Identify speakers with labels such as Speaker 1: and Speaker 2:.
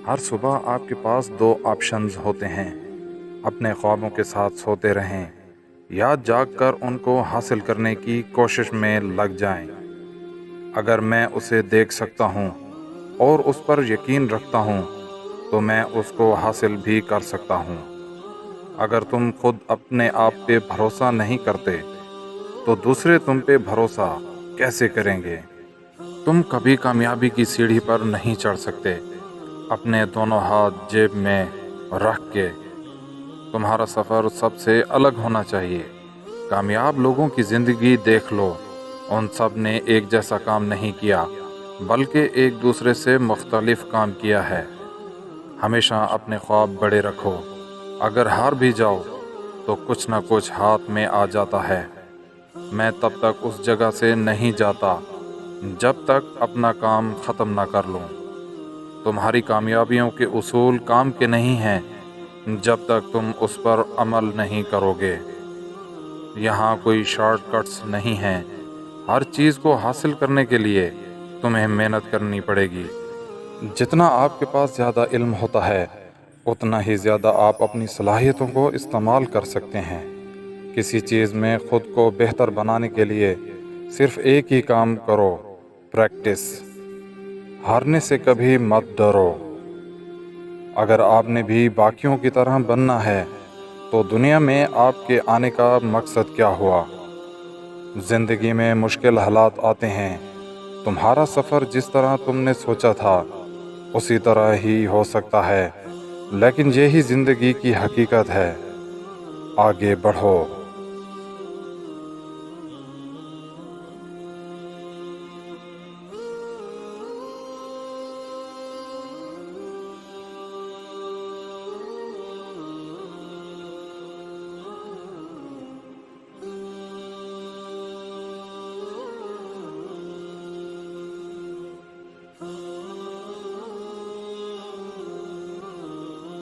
Speaker 1: ہر صبح آپ کے پاس دو آپشنز ہوتے ہیں، اپنے خوابوں کے ساتھ سوتے رہیں یا جاگ کر ان کو حاصل کرنے کی کوشش میں لگ جائیں۔ اگر میں اسے دیکھ سکتا ہوں اور اس پر یقین رکھتا ہوں تو میں اس کو حاصل بھی کر سکتا ہوں۔ اگر تم خود اپنے آپ پہ بھروسہ نہیں کرتے تو دوسرے تم پہ بھروسہ کیسے کریں گے؟ تم کبھی کامیابی کی سیڑھی پر نہیں چڑھ سکتے اپنے دونوں ہاتھ جیب میں رکھ کے۔ تمہارا سفر سب سے الگ ہونا چاہیے۔ کامیاب لوگوں کی زندگی دیکھ لو، ان سب نے ایک جیسا کام نہیں کیا بلکہ ایک دوسرے سے مختلف کام کیا ہے۔ ہمیشہ اپنے خواب بڑے رکھو، اگر ہار بھی جاؤ تو کچھ نہ کچھ ہاتھ میں آ جاتا ہے۔ میں تب تک اس جگہ سے نہیں جاتا جب تک اپنا کام ختم نہ کر لوں۔ تمہاری کامیابیوں کے اصول کام کے نہیں ہیں جب تک تم اس پر عمل نہیں کرو گے۔ یہاں کوئی شارٹ کٹس نہیں ہیں، ہر چیز کو حاصل کرنے کے لیے تمہیں محنت کرنی پڑے گی۔ جتنا آپ کے پاس زیادہ علم ہوتا ہے اتنا ہی زیادہ آپ اپنی صلاحیتوں کو استعمال کر سکتے ہیں۔ کسی چیز میں خود کو بہتر بنانے کے لیے صرف ایک ہی کام کرو، پریکٹس۔ ہارنے سے کبھی مت ڈرو۔ اگر آپ نے بھی باقیوں کی طرح بننا ہے تو دنیا میں آپ کے آنے کا مقصد کیا ہوا؟ زندگی میں مشکل حالات آتے ہیں، تمہارا سفر جس طرح تم نے سوچا تھا اسی طرح ہی ہو سکتا ہے، لیکن یہی زندگی کی حقیقت ہے۔ آگے بڑھو۔